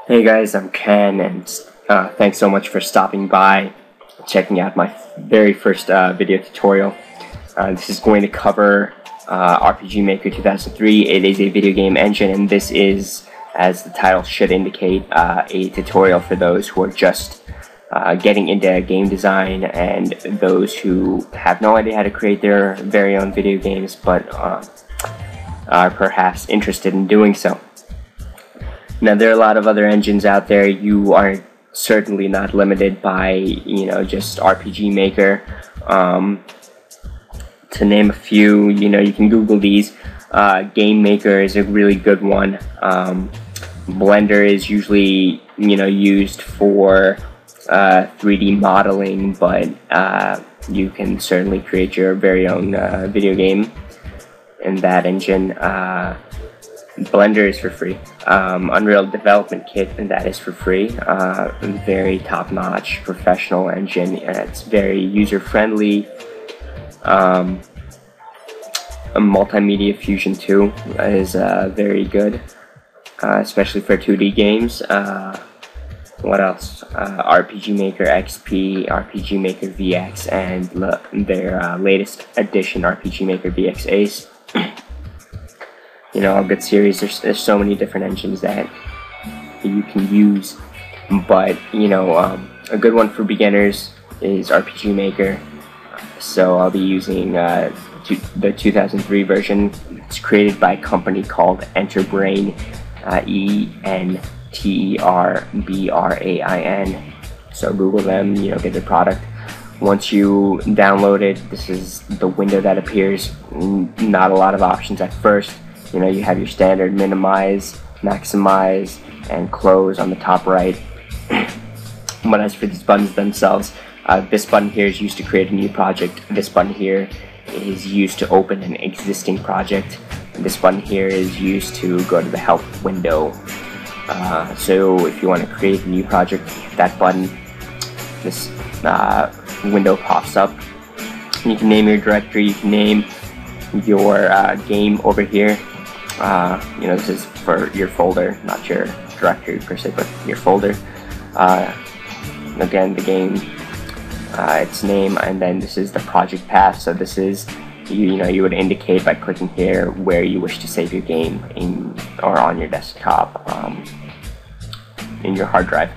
Hey guys, I'm Ken, and thanks so much for stopping by, checking out my very first video tutorial. This is going to cover RPG Maker 2003. It is a video game engine, and this is, as the title should indicate, a tutorial for those who are just getting into game design and those who have no idea how to create their very own video games, but are perhaps interested in doing so. Now, there are a lot of other engines out there. You are certainly not limited by, just RPG Maker. To name a few, you can Google these. Game Maker is a really good one. Blender is usually, used for 3D modeling, but you can certainly create your very own video game in that engine. Blender is for free. Unreal Development Kit, and that is for free. Very top-notch professional engine, and it's very user-friendly. Multimedia Fusion 2 is very good, especially for 2D games. What else? RPG Maker XP, RPG Maker VX, and their latest edition, RPG Maker VX Ace. A good series. There's so many different engines that you can use, but a good one for beginners is RPG Maker. So I'll be using the 2003 version. It's created by a company called Enterbrain, ENTERBRAIN. So Google them, get the product. Once you download it, this is the window that appears. Not a lot of options at first. You have your standard minimize, maximize, and close on the top right. But as for these buttons themselves, this button here is used to create a new project. This button here is used to open an existing project. And this button here is used to go to the help window. So if you want to create a new project, hit that button. This window pops up. You can name your directory. You can name your game over here. This is for your folder, not your directory per se, but your folder. Again, the game, its name, and then this is the project path. So this is, you would indicate by clicking here where you wish to save your game or on your desktop, in your hard drive.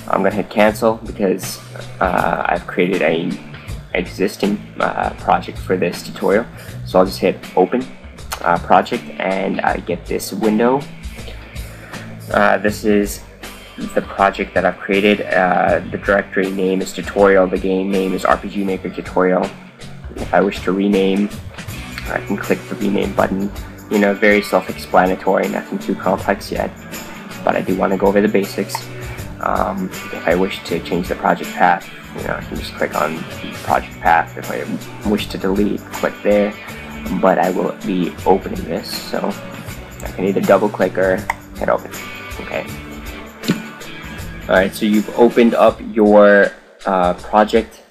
I'm gonna hit cancel because I've created a existing project for this tutorial. So I'll just hit open project, and I get this window. This is the project that I've created. The directory name is tutorial. The game name is RPG Maker Tutorial. If I wish to rename, I can click the rename button. Very self-explanatory, nothing too complex yet, but I do want to go over the basics. If I wish to change the project path, I can just click on the project path. If I wish to delete, click there. But I will be opening this, so I can either double click or hit open. Okay. Alright, so you've opened up your project.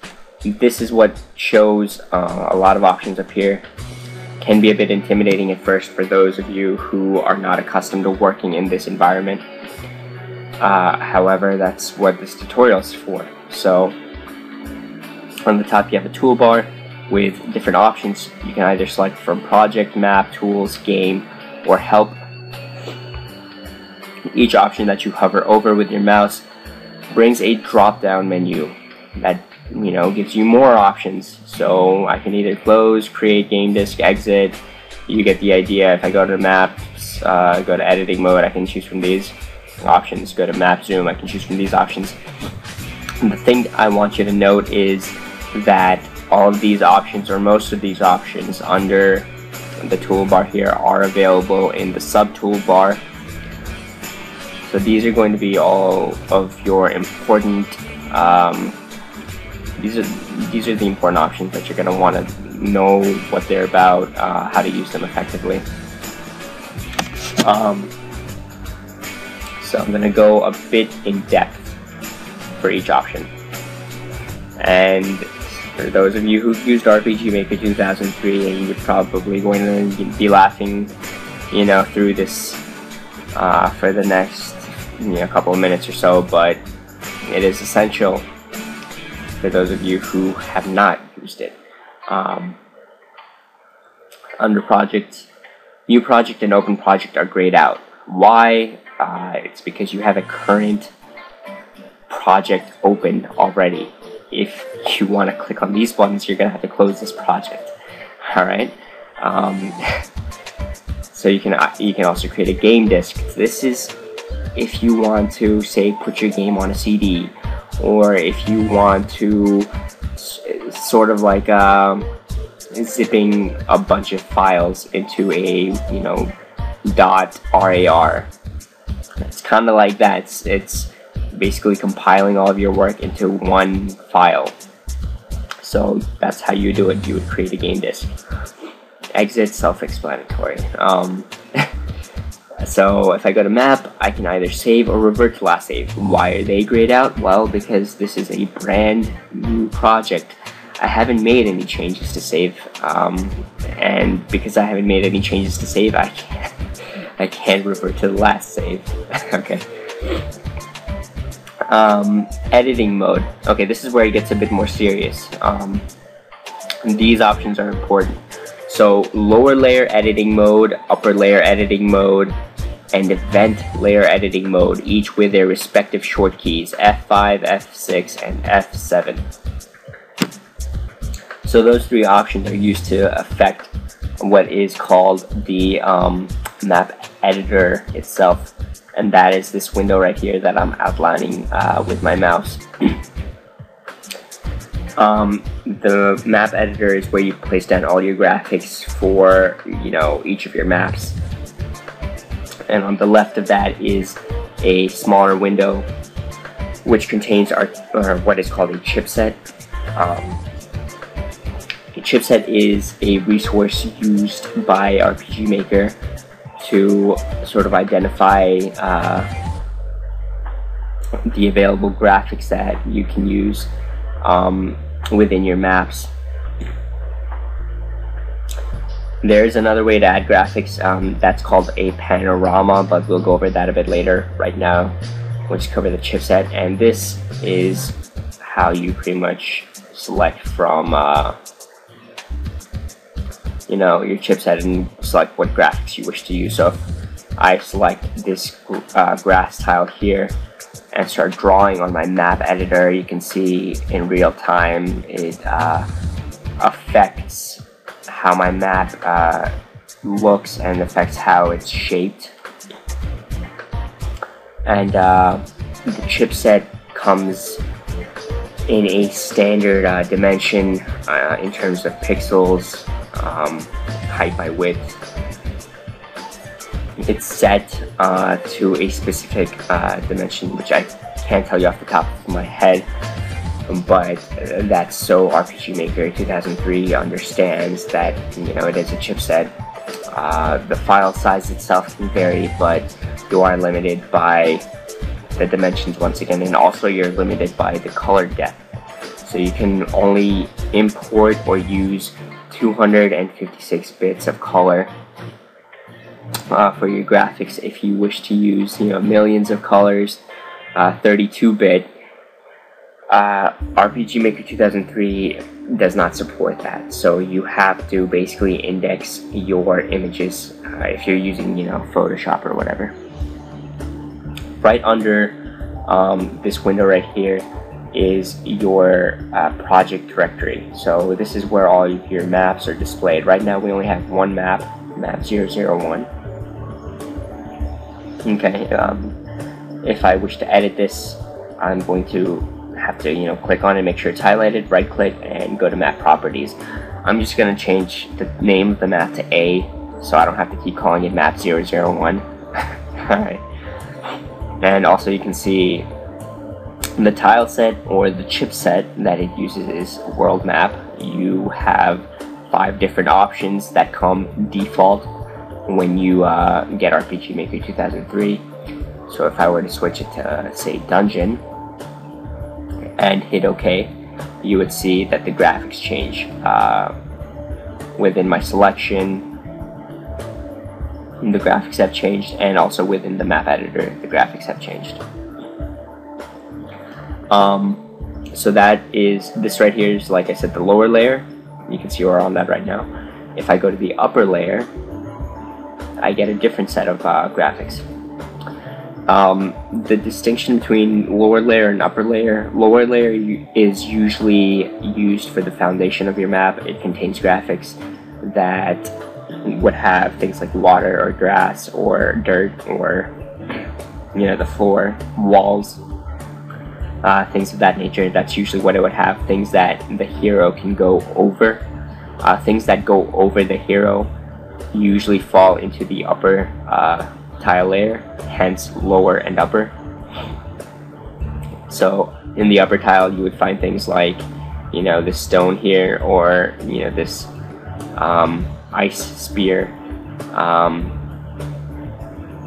This is what shows a lot of options up here. Can be a bit intimidating at first for those of you who are not accustomed to working in this environment. However, that's what this tutorial is for. So on the top you have a toolbar with different options. You can either select from project, map, tools, game, or help. Each option that you hover over with your mouse brings a drop-down menu that gives you more options. So I can either close, create, game disk, exit. You get the idea. If I go to maps, go to editing mode, I can choose from these options. Go to map zoom, I can choose from these options. And the thing I want you to note is that all of these options, or most of these options under the toolbar here, are available in the sub toolbar. So these are going to be all of your important, these are the important options that you're going to want to know what they're about, how to use them effectively. So I'm going to go a bit in depth for each option. And for those of you who've used RPG Maker 2003, and you're probably going to be laughing, through this for the next a couple of minutes or so, but it is essential for those of you who have not used it. Under project, new project and open project are grayed out. Why? It's because you have a current project open already. If you want to click on these buttons, you're going to have to close this project. Alright? So you can also create a game disk. This is if you want to, say, put your game on a CD, or if you want to sort of like zipping a bunch of files into a .rar. It's kind of like that. It's basically compiling all of your work into one file. So that's how you do it. You would create a game disk. Exit, self-explanatory. So if I go to map, I can either save or revert to last save. Why are they grayed out? Well, because this is a brand new project. I haven't made any changes to save, and because I haven't made any changes to save, I can't revert to the last save. Okay. Editing mode. Okay, this is where it gets a bit more serious. These options are important. So lower layer editing mode, upper layer editing mode, and event layer editing mode, each with their respective short keys, F5, F6, and F7. So those three options are used to affect what is called the map editor itself, and that is this window right here that I'm outlining with my mouse. The map editor is where you place down all your graphics for each of your maps, and on the left of that is a smaller window which contains what is called a chipset. A chipset is a resource used by RPG Maker to sort of identify the available graphics that you can use within your maps. There's another way to add graphics that's called a panorama, but we'll go over that a bit later. Right now, we'll just cover the chipset, and this is how you pretty much select from your chipset and select what graphics you wish to use. So if I select this grass tile here and start drawing on my map editor, you can see in real time it affects how my map looks and affects how it's shaped. And the chipset comes in a standard dimension in terms of pixels, height by width. It's set to a specific dimension, which I can't tell you off the top of my head, but that's so RPG Maker 2003 understands that it is a chipset. The file size itself can vary, but you are limited by the dimensions once again, and also you're limited by the color depth. So you can only import or use 256 bits of color for your graphics. If you wish to use millions of colors, 32-bit, RPG Maker 2003 does not support that. So you have to basically index your images if you're using Photoshop or whatever. Right under this window right here is your project directory. So this is where all of your maps are displayed. Right now we only have one map, map 001. Okay, if I wish to edit this, I'm going to have to click on it, make sure it's highlighted, right click, and go to map properties. I'm just going to change the name of the map to A, so I don't have to keep calling it map 001. Alright, and also you can see the tile set or the chipset that it uses is world map. You have 5 different options that come default when you get RPG Maker 2003. So if I were to switch it to, say, dungeon and hit OK, you would see that the graphics change within my selection. the graphics have changed, and also within the map editor, the graphics have changed. So that is, this right here is, like I said, the lower layer. You can see we're on that right now. If I go to the upper layer, I get a different set of graphics. The distinction between lower layer and upper layer: lower layer is usually used for the foundation of your map. It contains graphics that would have things like water or grass or dirt or, you know, the floor, walls, things of that nature. That's usually what it would have. Things that the hero can go over. Things that go over the hero usually fall into the upper tile layer, hence lower and upper. So in the upper tile, you would find things like, you know, this stone here, or, you know, this ice spear,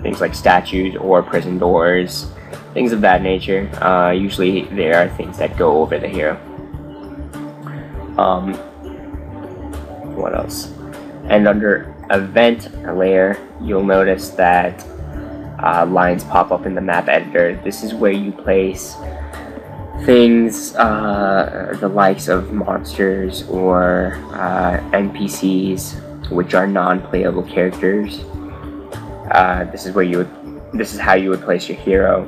things like statues or prison doors, things of that nature. Usually there are things that go over the hero. What else? And under event layer, you'll notice that lines pop up in the map editor. This is where you place things, the likes of monsters or NPCs, which are non-playable characters. This is how you would place your hero.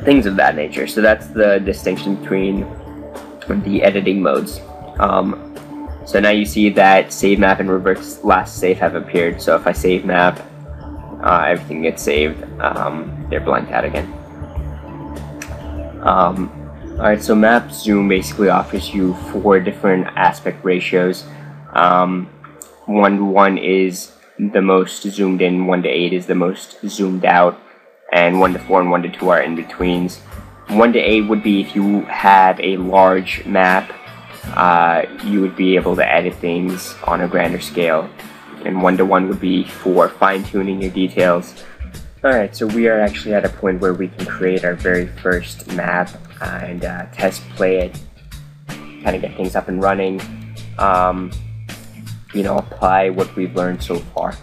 Things of that nature. So that's the distinction between the editing modes. So now you see that save map and reverse last save have appeared. So if I save map, everything gets saved. They're blanked out again. Alright, so map zoom basically offers you 4 different aspect ratios. 1:1 is the most zoomed in, 1:8 is the most zoomed out, and 1:4 and 1:2 are in betweens. 1:8 would be if you have a large map. You would be able to edit things on a grander scale, and 1:1 would be for fine-tuning your details. Alright, so we are actually at a point where we can create our very first map and test play it, kind of get things up and running, you know, apply what we've learned so far.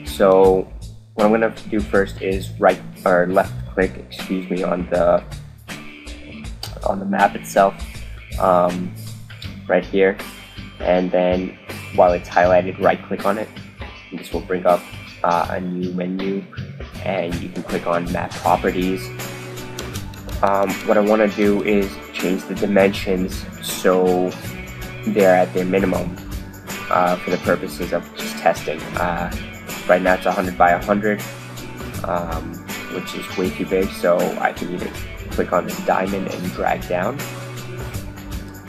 So what I'm going to do first is left click, excuse me, on the map itself. Right here, and then while it's highlighted, right click on it, and this will bring up a new menu, and you can click on map properties. What I want to do is change the dimensions so they're at their minimum for the purposes of just testing. Right now it's 100 by 100, which is way too big, so I can either click on this diamond and drag down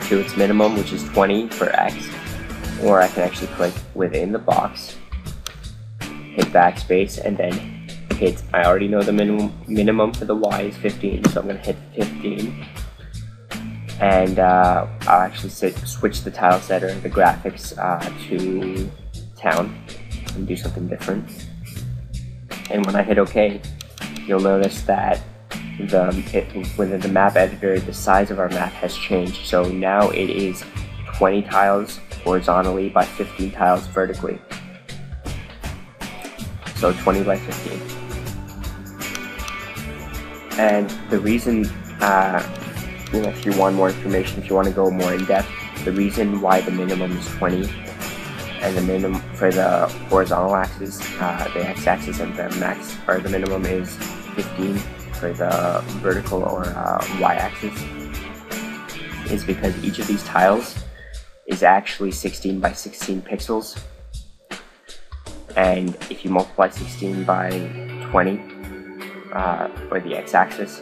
to its minimum, which is 20 for X, or I can actually click within the box, hit backspace, and then hit, I already know the minimum for the Y is 15, so I'm going to hit 15, and I'll actually switch the tile setter, the graphics, to town, and do something different. And when I hit OK, you'll notice that within the map editor, the size of our map has changed. So now it is 20 tiles horizontally by 15 tiles vertically. So 20 by 15. And the reason, you know, if you want more information, if you want to go more in depth, the reason why the minimum is 20 and the minimum for the horizontal axis, the x-axis, and the max or the minimum is 15 for the vertical or y-axis, is because each of these tiles is actually 16 by 16 pixels, and if you multiply 16 by 20 for the x-axis,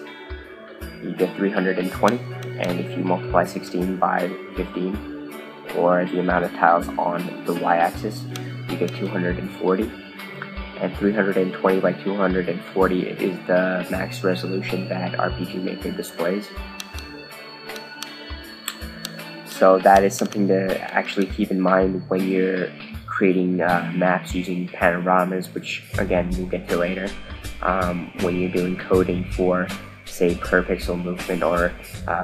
you get 320, and if you multiply 16 by 15 or the amount of tiles on the y-axis, you get 240. And 320 by 240 is the max resolution that RPG Maker displays. So that is something to actually keep in mind when you're creating maps using panoramas, which again we'll get to later. When you're doing coding for, say, per pixel movement or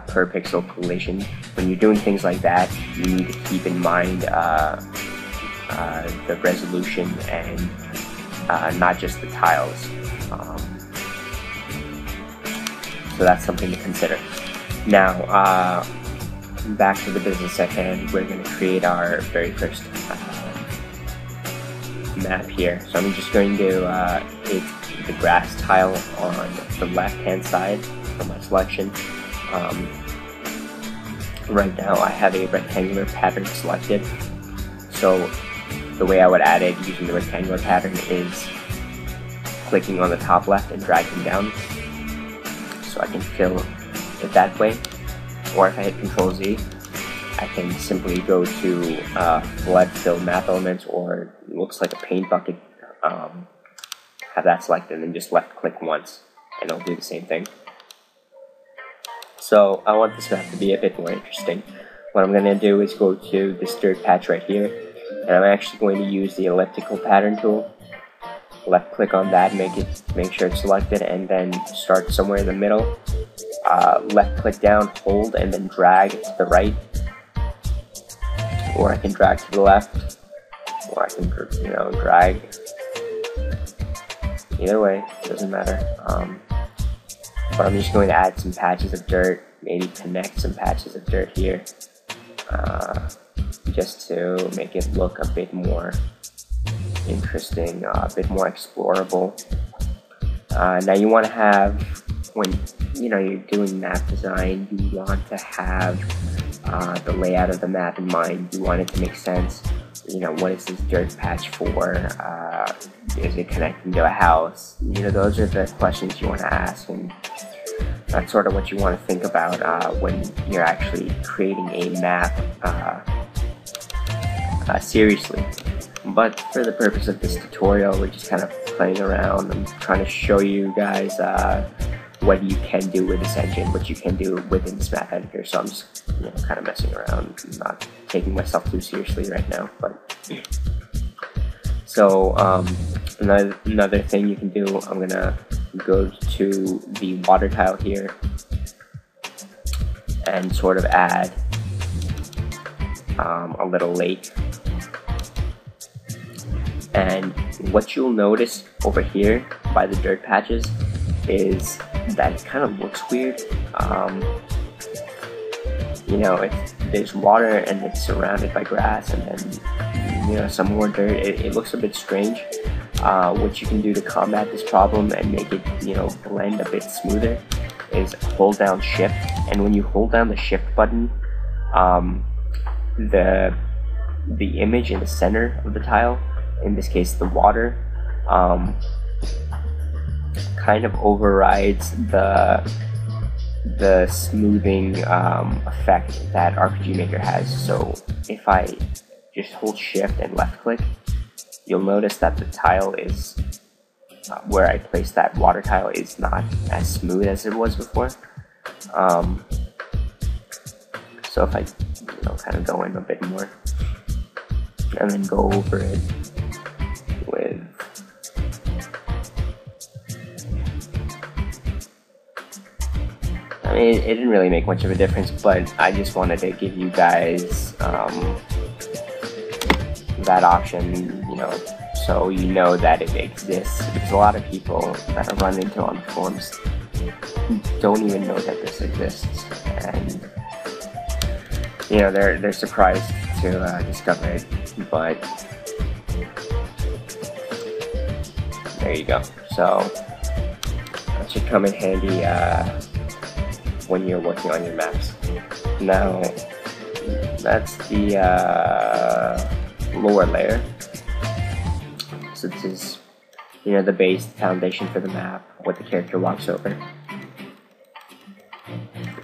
per pixel collision, when you're doing things like that, you need to keep in mind the resolution and not just the tiles. So that's something to consider. Now, back to the business at hand, we're going to create our very first map here. So I'm just going to hit the grass tile on the left hand side for my selection. Right now I have a rectangular pattern selected, so the way I would add it using the rectangular pattern is clicking on the top left and dragging down, so I can fill it that way. Or if I hit Ctrl Z, I can simply go to flood fill map elements, or it looks like a paint bucket, have that selected and then just left click once and it'll do the same thing. So I want this map to be a bit more interesting. What I'm going to do is go to this dirt patch right here, and I'm actually going to use the elliptical pattern tool. Left click on that, make sure it's selected, and then start somewhere in the middle. Left click down, hold, and then drag to the right. Or I can drag to the left, or I can, drag. Either way, it doesn't matter. But I'm just going to add some patches of dirt, maybe connect some patches of dirt here, just to make it look a bit more interesting, a bit more explorable. Now you want to have, when you're doing map design, you want to have the layout of the map in mind. You want it to make sense. What is this dirt patch for? Is it connecting to a house? Those are the questions you want to ask, and that's sort of what you want to think about when you're actually creating a map seriously. But for the purpose of this tutorial, we're just kind of playing around. I'm trying to show you guys what you can do with this engine, what you can do within this map editor. So I'm just kind of messing around, not taking myself too seriously right now. But so another thing you can do, I'm gonna go to the water tile here and sort of add a little lake. And what you'll notice over here by the dirt patches is that it kind of looks weird. There's water and it's surrounded by grass, and then some more dirt. It looks a bit strange. What you can do to combat this problem and make it blend a bit smoother is hold down Shift, and when you hold down the Shift button, the image in the center of the tile, in this case the water, kind of overrides the smoothing effect that RPG Maker has. So if I just hold Shift and left click, you'll notice that the tile is where I placed that water tile is not as smooth as it was before. So if I kind of go in a bit more and then go over it with it didn't really make much of a difference, but I just wanted to give you guys that option, so that it exists, because a lot of people that I run into on the forums don't even know that this exists, and they're surprised to discover it. But there you go. So that should come in handy when you're working on your maps. Now that's the lower layer. So this is the base, the foundation for the map, what the character walks over.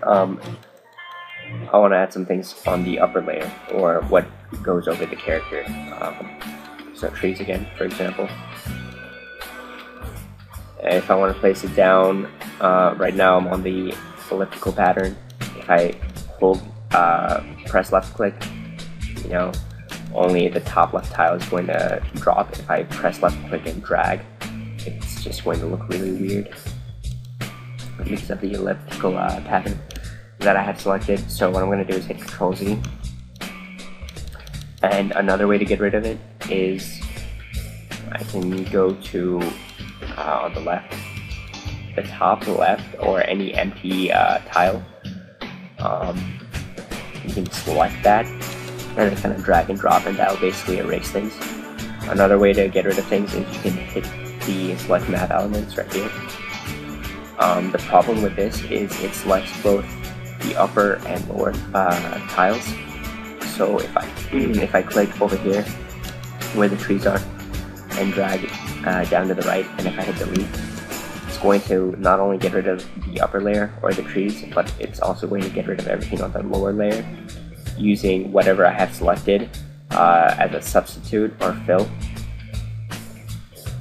I want to add some things on the upper layer, or what goes over the character. So trees again, for example. If I want to place it down, right now I'm on the elliptical pattern. If I hold, press left click, only the top left tile is going to drop. If I press left click and drag, it's just going to look really weird because of the elliptical pattern that I have selected. So what I'm going to do is hit Ctrl Z. And another way to get rid of it is I can go to on the left, the top left, or any empty tile. You can select that and then kind of drag and drop, and that will basically erase things. Another way to get rid of things is you can hit the select map elements right here. The problem with this is it selects both the upper and lower tiles. So if I click over here where the trees are and drag down to the right, and if I hit delete, it's going to not only get rid of the upper layer or the trees, but it's also going to get rid of everything on the lower layer using whatever I have selected as a substitute or fill.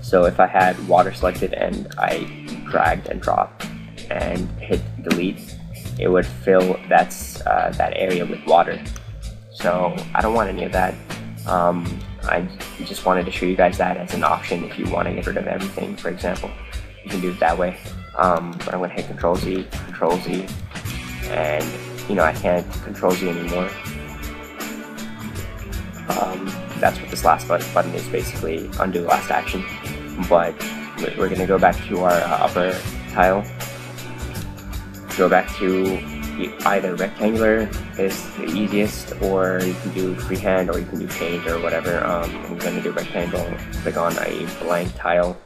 So if I had water selected and I dragged and dropped and hit delete, it would fill that area with water. So I don't want any of that. I just wanted to show you guys that as an option if you want to get rid of everything, for example. You can do it that way. But I'm going to hit Control Z, and I can't Control Z anymore. That's what this last button is, basically undo last action. But we're going to go back to our upper tile. Go back to either rectangular is the easiest, or you can do freehand, or you can do change or whatever. I'm going to do rectangle. Click on a blank tile,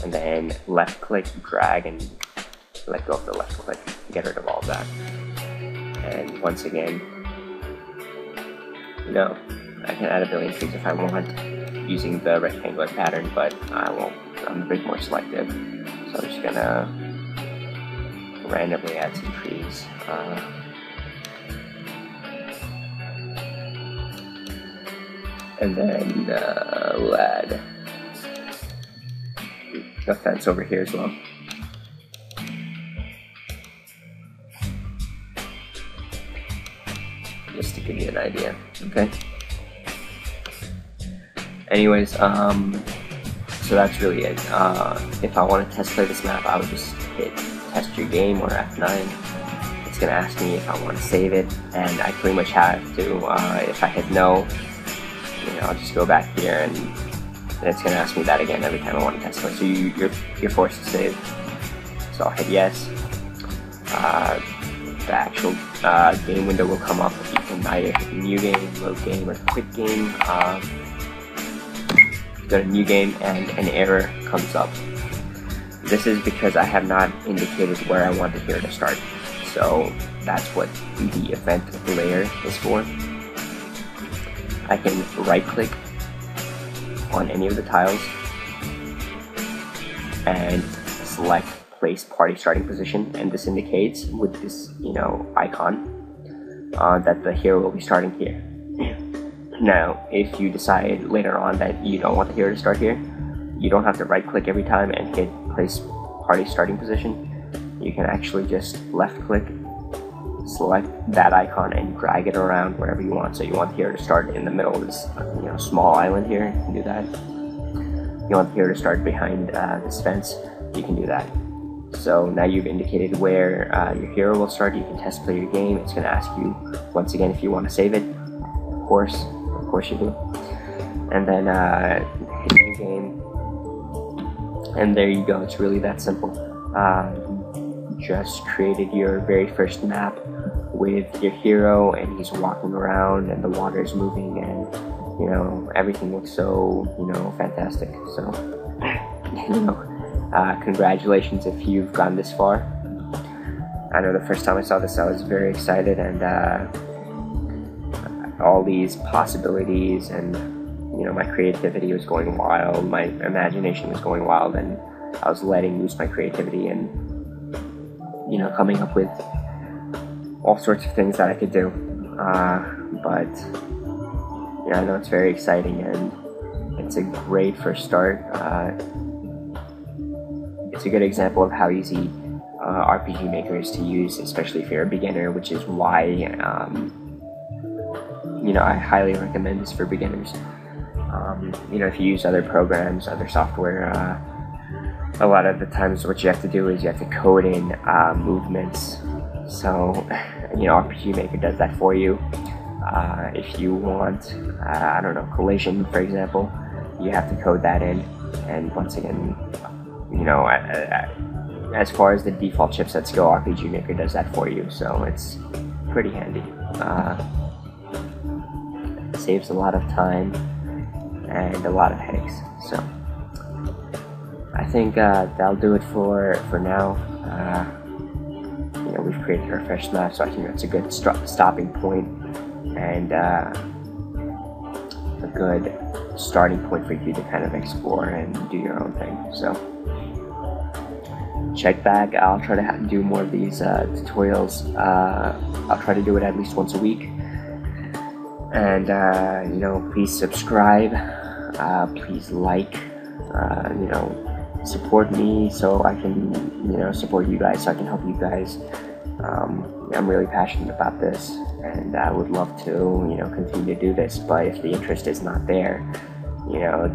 and then left click, drag, and let go of the left click. Get rid of all of that. And once again, I can add a billion trees if I want using the rectangular pattern, but I won't. I'm a bit more selective, so I'm just gonna randomly add some trees. And then we'll add a fence over here as well. Just to give you an idea, okay? Anyways, so that's really it. If I want to test play this map, I would just hit test your game or F9. It's going to ask me if I want to save it, and I pretty much have to. If I hit no, I'll just go back here, and it's going to ask me that again every time I want to test play. So you're forced to save. So I'll hit yes. The actual game window will come up. You can either hit new game, load game, or quit game. Go to new game, and an error comes up. This is because I have not indicated where I want the hero to start. So that's what the event layer is for. I can right click on any of the tiles and select place party starting position, and this indicates with this icon that the hero will be starting here. Now, if you decide later on that you don't want the hero to start here, you don't have to right click every time and hit place party starting position. You can actually just left click, select that icon, and drag it around wherever you want. So you want the hero to start in the middle of this small island here, you can do that. You want the hero to start behind this fence, you can do that. So now you've indicated where your hero will start. You can test play your game. It's going to ask you once again if you want to save it. Of course you do. And then hit new game, and there you go. It's really that simple. Just created your very first map with your hero, and he's walking around, and the water is moving, and everything looks so fantastic. So congratulations if you've gone this far. I know the first time I saw this, I was very excited, and all these possibilities, and my creativity was going wild, my imagination was going wild, and I was letting loose my creativity and coming up with all sorts of things that I could do. But I know it's very exciting, and it's a great first start. It's a good example of how easy RPG Maker is to use, especially if you're a beginner, which is why I highly recommend this for beginners. If you use other programs, other software, a lot of the times what you have to do is you have to code in movements. So RPG Maker does that for you. If you want, I don't know, collision, for example, you have to code that in. And once again, you know, as far as the default chipsets go, RPG Maker does that for you, so it's pretty handy. Saves a lot of time and a lot of headaches. So I think that'll do it for now. You know, we've created our fresh map, so I think that's a good stopping point and a good starting point for you to kind of explore and do your own thing. So check back. I'll try to do more of these tutorials. I'll try to do it at least once a week. And you know, please subscribe. Please like. You know, support me so I can, you know, support you guys, so I can help you guys. I'm really passionate about this, and I would love to, you know, continue to do this. But if the interest is not there, you know,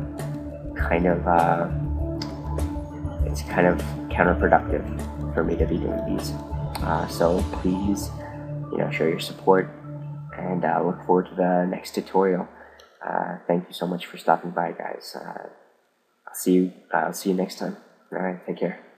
it's kind of counterproductive for me to be doing these. So please, you know, show your support, and I look forward to the next tutorial. Thank you so much for stopping by, guys. I'll see you next time. All right, take care.